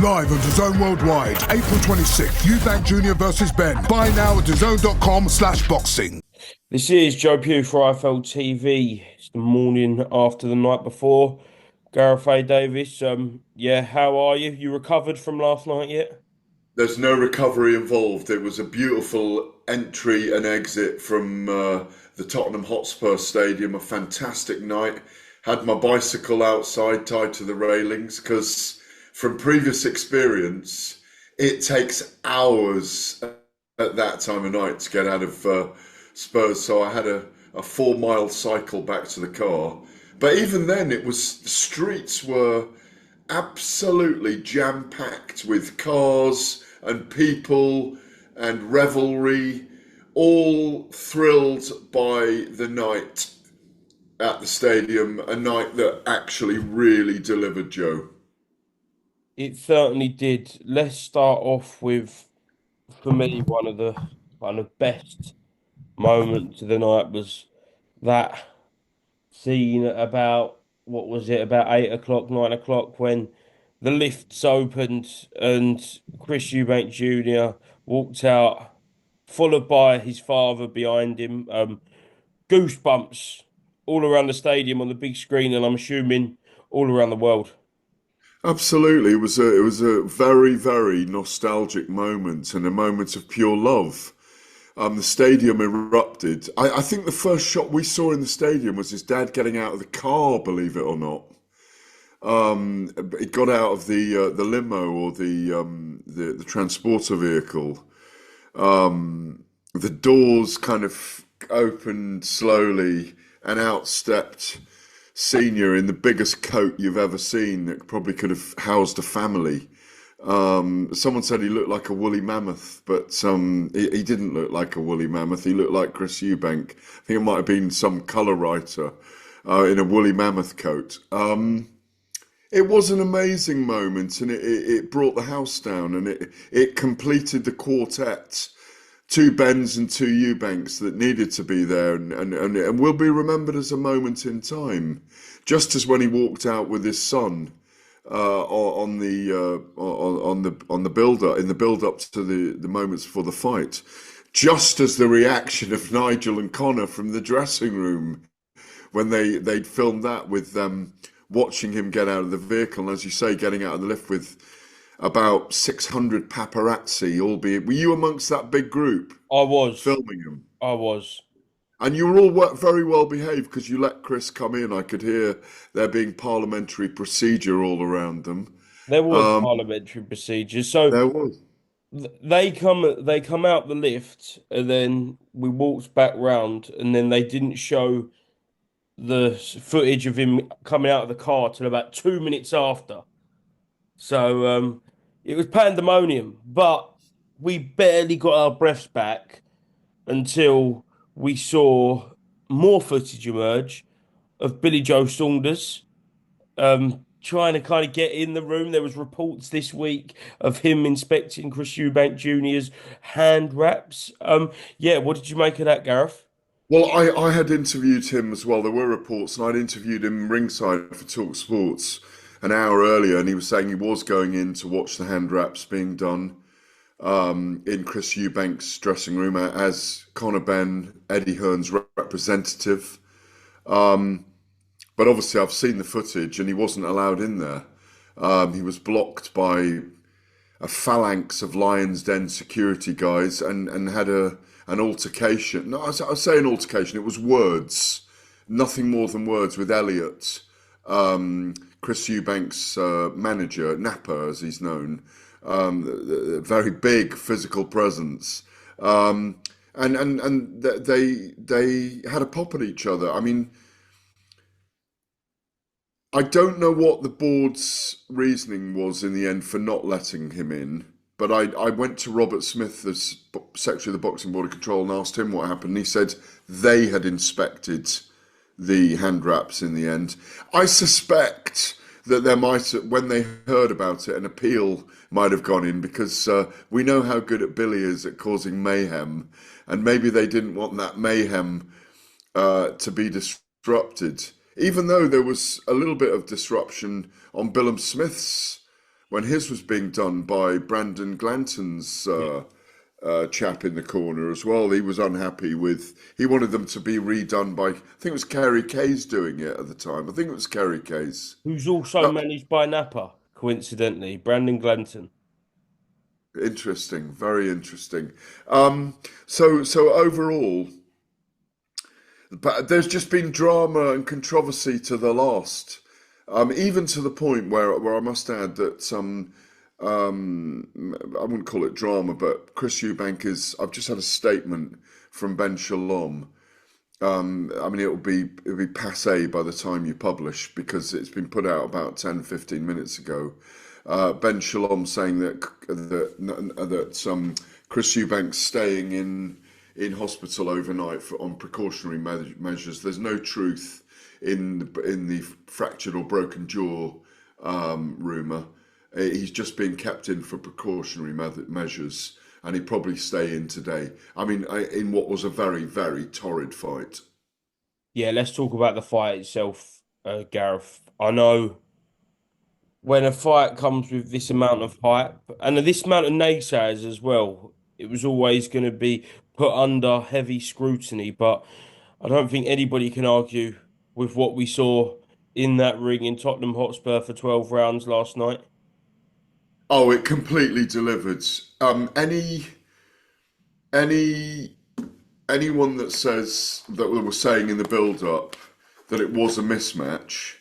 Live on DAZN Worldwide, April 26th, Eubank Jr versus Benn. Buy now at DAZN.com/boxing. This is Joe Pugh for IFLTV. It's the morning after the night before. Gareth A Davies, yeah, how are you? You recovered from last night yet? There's no recovery involved. It was a beautiful entry and exit from the Tottenham Hotspur Stadium, a fantastic night. Had my bicycle outside tied to the railings because from previous experience, it takes hours at that time of night to get out of Spurs. So I had a 4 mile cycle back to the car. But even then, the streets were absolutely jam-packed with cars and people and revelry, all thrilled by the night at the stadium, a night that actually really delivered, Joe. It certainly did. Let's start off with, for me, one of the best moments of the night was that scene about, what was it, about 8 o'clock, 9 o'clock, when the lifts opened and Chris Eubank Jr. walked out, followed by his father behind him. Goosebumps all around the stadium on the big screen, and I'm assuming all around the world. Absolutely, it was a very, very nostalgic moment and a moment of pure love. The stadium erupted. I think the first shot we saw in the stadium was his dad getting out of the car, believe it or not. He got out of the limo or the transporter vehicle. The doors kind of opened slowly, and out stepped Senior in the biggest coat you've ever seen that probably could have housed a family. Someone said he looked like a woolly mammoth, but he didn't look like a woolly mammoth. He looked like Chris Eubank. I think it might have been some colour writer in a woolly mammoth coat. It was an amazing moment, and it brought the house down, and it completed the quartet. Two Benns and two Eubanks that needed to be there, and will be remembered as a moment in time, just as when he walked out with his son on the build up to the moments before the fight, just as the reaction of Nigel and Conor from the dressing room when they'd filmed that with them watching him get out of the vehicle, and as you say, getting out of the lift with about 600 paparazzi, albeit. Were you amongst that big group? I was. Filming him. I was. And you were all very well behaved because you let Chris come in. I could hear there being parliamentary procedure all around them. There was parliamentary procedure. So There was. they come out the lift, and then we walked back round, and then they didn't show the footage of him coming out of the car till about 2 minutes after. So it was pandemonium, but we barely got our breaths back until we saw more footage emerge of Billy Joe Saunders trying to kind of get in the room. There was reports this week of him inspecting Chris Eubank Jr.'s hand wraps. Yeah, what did you make of that, Gareth? Well, I had interviewed him as well. There were reports, and I'd interviewed him ringside for Talk Sports an hour earlier, and he was saying he was going in to watch the hand wraps being done in Chris Eubank's dressing room as Conor Benn, Eddie Hearn's representative. But obviously, I've seen the footage, and he wasn't allowed in there. He was blocked by a phalanx of Lions Den security guys, and had an altercation. No, I say an altercation. It was words, nothing more than words, with Elliot, Chris Eubank's manager, Napa as he's known, very big physical presence, and they had a pop at each other. I mean, I don't know what the board's reasoning was in the end for not letting him in, but I went to Robert Smith, the Secretary of the Boxing Board of Control, and asked him what happened. And he said they had inspected the hand wraps in the end. I suspect that there might, when they heard about it, an appeal might have gone in, because we know how good at Billy is at causing mayhem, and maybe they didn't want that mayhem to be disrupted, even though there was a little bit of disruption on Billum Smith's when his was being done by Brandon Glanton's Yeah. chap in the corner as well. He was unhappy with. He wanted them to be redone by. I think it was Kerry Kayes doing it at the time. I think it was Kerry Kayes. Who's also Uh, managed by Napa, coincidentally, Brandon Glanton. Interesting, very interesting. So overall, but there's just been drama and controversy to the last, even to the point where I must add that I wouldn't call it drama, but Chris Eubank is. I've just had a statement from Ben Shalom. I mean, it'll be passé by the time you publish because it's been put out about 10, 15 minutes ago. Ben Shalom saying that Chris Eubank's staying in hospital overnight on precautionary measures. There's no truth in the fractured or broken jaw rumor. He's just being kept in for precautionary measures, and he'd probably stay in today. I mean, in what was a very, very torrid fight. Yeah, let's talk about the fight itself, Gareth. I know when a fight comes with this amount of hype and this amount of naysayers as well, it was always going to be put under heavy scrutiny. But I don't think anybody can argue with what we saw in that ring in Tottenham Hotspur for 12 rounds last night. Oh, it completely delivered. Any anyone that says that we were saying in the build-up that it was a mismatch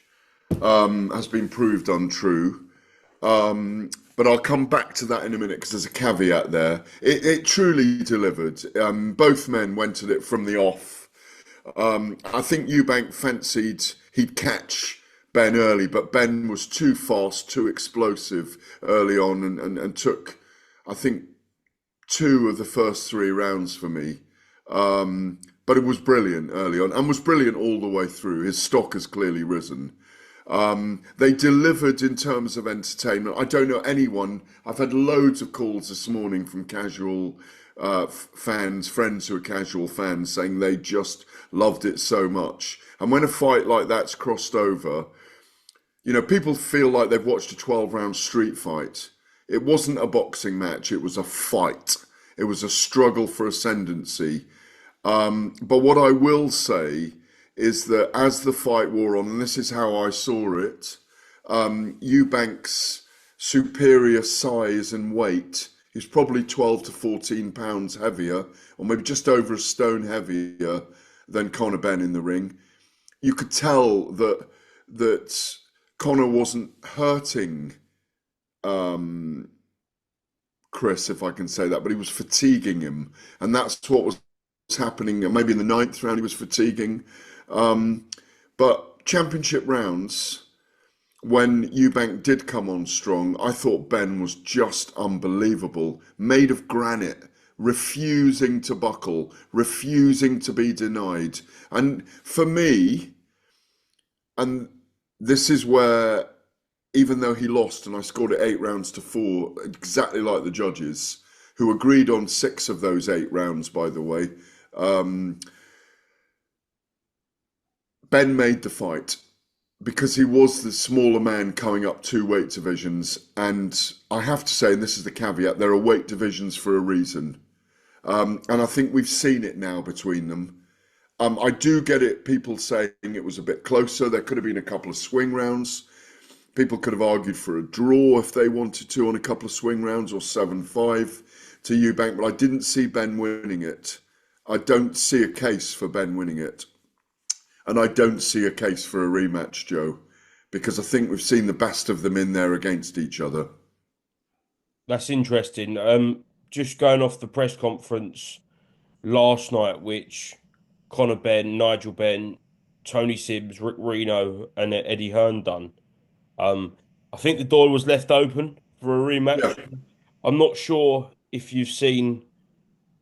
has been proved untrue. But I'll come back to that in a minute because there's a caveat there. It truly delivered. Both men went at it from the off. I think Eubank fancied he'd catch Ben early, but Ben was too fast, too explosive early on, and took, I think, two of the first three rounds for me. But it was brilliant early on and was brilliant all the way through. His stock has clearly risen. They delivered in terms of entertainment. I don't know anyone. I've had loads of calls this morning from casual fans, friends who are casual fans, saying they just loved it so much. And when a fight like that's crossed over, people feel like they've watched a 12-round street fight. It wasn't a boxing match. It was a fight. It was a struggle for ascendancy. But what I will say is that as the fight wore on, and this is how I saw it, Eubank's superior size and weight, he's probably 12 to 14 pounds heavier, or maybe just over a stone heavier than Conor Benn in the ring. You could tell that Conor wasn't hurting Chris, if I can say that, but he was fatiguing him, and that's what was happening. Maybe in the ninth round he was fatiguing. But championship rounds, when Eubank did come on strong, I thought Ben was just unbelievable. Made of granite, refusing to buckle, refusing to be denied. And for me, and this is where, even though he lost and I scored it 8 rounds to 4, exactly like the judges, who agreed on 6 of those 8 rounds, by the way, Ben made the fight because he was the smaller man coming up 2 weight divisions. And I have to say, and this is the caveat, there are weight divisions for a reason. And I think we've seen it now between them. I do get it, people saying it was a bit closer. There could have been a couple of swing rounds. People could have argued for a draw if they wanted to on a couple of swing rounds, or 7-5 to Eubank, but I didn't see Ben winning it. I don't see a case for Ben winning it. And I don't see a case for a rematch, Joe, because I think we've seen the best of them in there against each other. That's interesting. Just going off the press conference last night, which Conor Benn, Nigel Benn, Tony Sibbs, Rick Reno, and Eddie Hearn done. I think the door was left open for a Yeah, rematch. I'm not sure if you've seen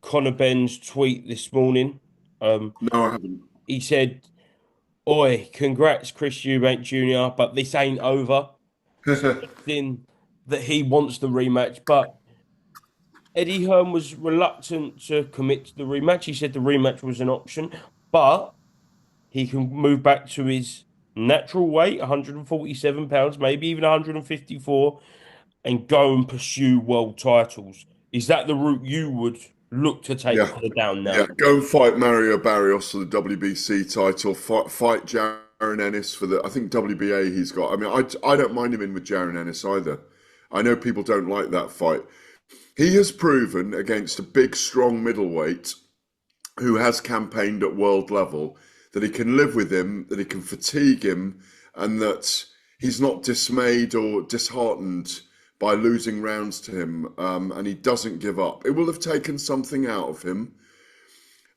Conor Benn's tweet this morning. no, I haven't. He said, "Oi, congrats, Chris Eubank Jr., but this ain't over." Suggesting that he wants the rematch, but Eddie Hearn was reluctant to commit to the rematch. He said the rematch was an option, but he can move back to his natural weight, 147 pounds, maybe even 154, and go and pursue world titles. Is that the route you would look to take Yeah, Conor down yeah. now? Go and fight Mario Barrios for the WBC title. Fight Jaron Ennis for the, I think WBA he's got. I mean, I don't mind him in with Jaron Ennis either. I know people don't like that fight. He has proven against a big, strong middleweight who has campaigned at world level that he can live with him, that he can fatigue him, and that he's not dismayed or disheartened by losing rounds to him, and he doesn't give up. It will have taken something out of him.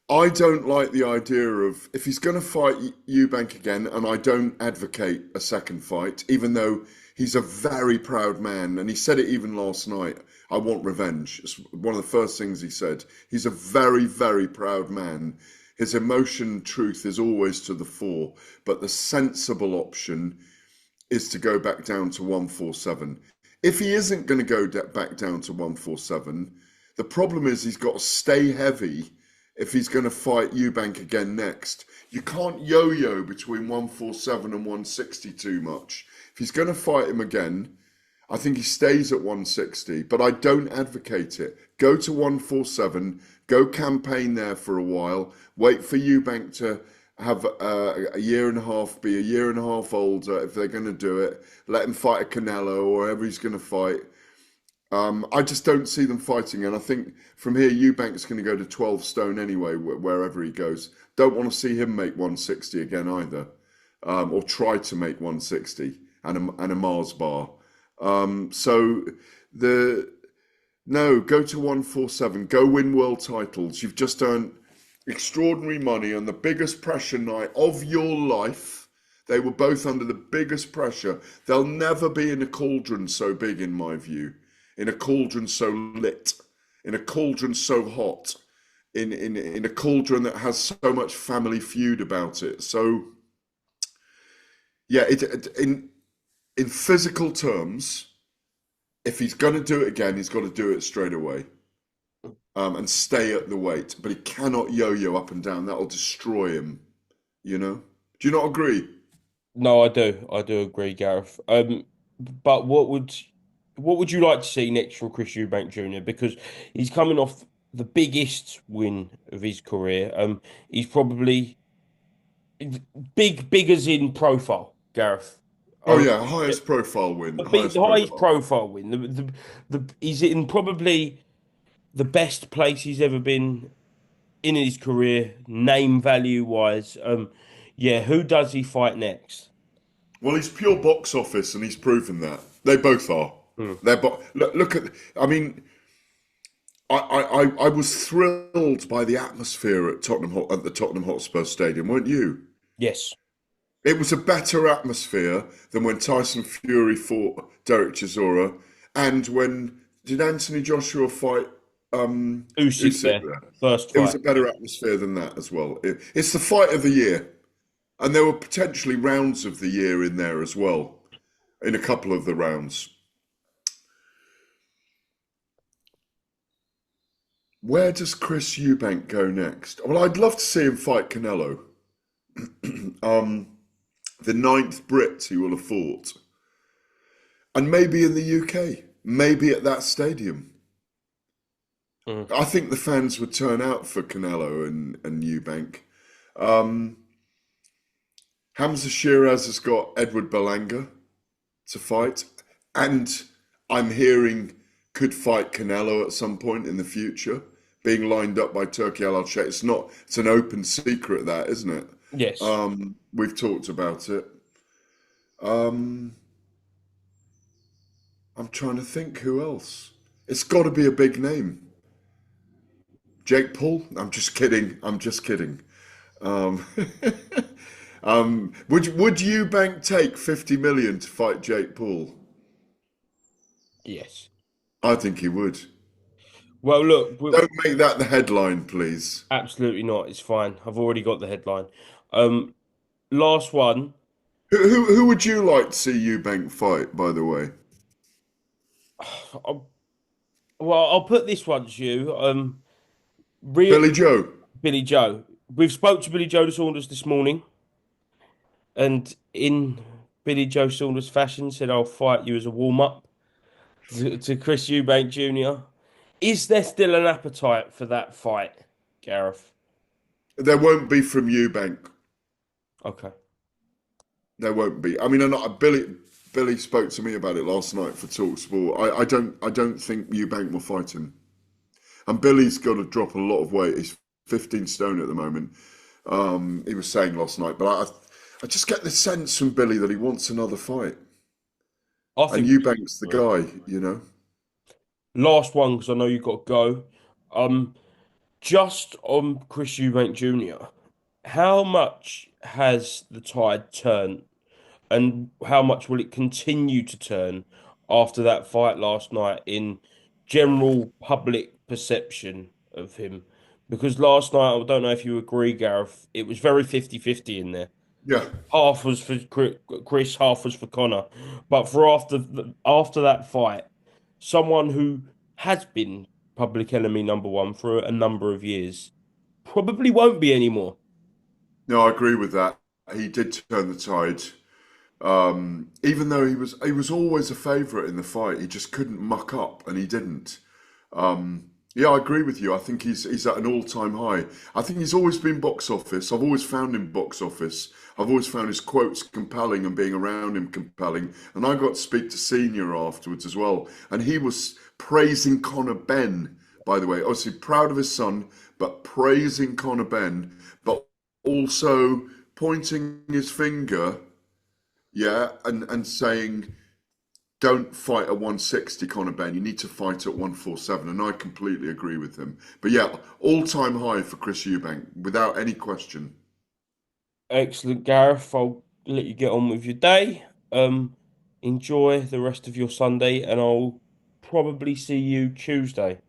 I don't like the idea of, if he's going to fight Eubank again, and I don't advocate a second fight, even though he's a very proud man, and he said it even last night, I want revenge. It's one of the first things he said. He's a very, very proud man. His emotion truth is always to the fore, but the sensible option is to go back down to 147. If he isn't going to go back down to 147, the problem is he's got to stay heavy if he's going to fight Eubank again next. You can't yo-yo between 147 and 160 too much. If he's going to fight him again, I think he stays at 160, but I don't advocate it. Go to 147, go campaign there for a while, wait for Eubank to have a year and a half, be a year and a half older if they're going to do it. Let him fight a Canelo or whoever he's going to fight. I just don't see them fighting, and I think from here Eubank's going to go to 12 stone anyway, wherever he goes. Don't want to see him make 160 again either, or try to make 160 and a Mars bar. So go to 147, go win world titles. You've just earned extraordinary money on the biggest pressure night of your life. They were both under the biggest pressure. They'll never be in a cauldron so big, in my view, in a cauldron so lit, in a cauldron so hot, in a cauldron that has so much family feud about it. So yeah, in physical terms, if he's going to do it again, he's got to do it straight away, and stay at the weight. But he cannot yo-yo up and down. That'll destroy him, you know? Do you not agree? No, I do. I do agree, Gareth. But what would you like to see next from Chris Eubank Jr.? Because he's coming off the biggest win of his career. He's probably big as in profile, Gareth. Oh Um, yeah, highest profile win, the highest highest profile. profile win. He's in probably the best place he's ever been in his career, name value wise. Yeah, who does he fight next? Well, he's pure box office, and he's proven that. They both are. Hmm. Look at. I mean, I was thrilled by the atmosphere at the Tottenham Hotspur Stadium, weren't you? Yes. It was a better atmosphere than when Tyson Fury fought Derek Chisora, and when did Anthony Joshua fight Usyk Usyk there, there? first It was fight. a better atmosphere than that as well. It's the fight of the year, and there were potentially rounds of the year in there as well, in a couple of the rounds. Where does Chris Eubank go next? Well, I'd love to see him fight Canelo. The ninth Brit he will have fought. And maybe in the UK, maybe at that stadium. Mm. I think the fans would turn out for Canelo and Eubank. Um, Hamza Shiraz has got Edward Berlanga to fight, and I'm hearing could fight Canelo at some point in the future, being lined up by Turki Al-Sheikh. It's an open secret, that, isn't it? Yes. We've talked about it. I'm trying to think who else. It's got to be a big name. Jake Paul? I'm just kidding. I'm just kidding. Um, would Eubank take 50 million to fight Jake Paul? Yes. I think he would. Well, look, Don't make that the headline, please. absolutely not. It's fine. I've already got the headline. Last one. Who would you like to see Eubank fight, by the way? I'll, well, I'll put this one to you. Real Billy Joe. Billy Joe. We've spoke to Billy Joe Saunders this morning, and in Billy Joe Saunders fashion, said, "I'll fight you as a warm up." to Chris Eubank Jr. Is there still an appetite for that fight, Gareth? There won't be from Eubank. Okay. There won't be. I mean, and Billy spoke to me about it last night for Talksport. I don't think Eubank will fight him. And Billy's got to drop a lot of weight. He's 15 stone at the moment. He was saying last night, but I just get the sense from Billy that he wants another fight. I And think Eubank's the guy, you know. last one because I know you've got to go. Just on Chris Eubank Jr., how much has the tide turned and how much will it continue to turn after that fight last night in general public perception of him? Because last night, I don't know if you agree, Gareth, it was very 50-50 in there. Yeah. Half was for Chris, half was for Conor. But for after that fight, someone who has been public enemy number one for a number of years probably won't be anymore. No, I agree with that. He did turn the tide. Even though he was always a favourite in the fight, he just couldn't muck up, and he didn't. Yeah, I agree with you. I think he's at an all-time high. I think he's always been box office. I've always found him box office. I've always found his quotes compelling and being around him compelling. And I got to speak to Senior afterwards as well, and he was praising Conor Benn. By the way, obviously proud of his son, but praising Conor Benn, but also pointing his finger, yeah, and saying, don't fight at 160, Conor Benn. You need to fight at 147. And I completely agree with him. But yeah, all-time high for Chris Eubank, without any question. Excellent, Gareth. I'll let you get on with your day. Enjoy the rest of your Sunday, and I'll probably see you Tuesday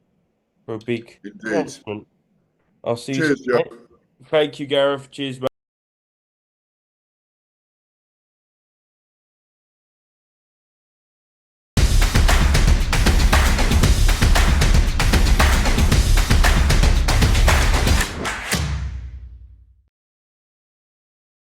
for a big Indeed. announcement. I'll see you soon, Cheers, Joe. mate. Thank you, Gareth. Cheers, mate.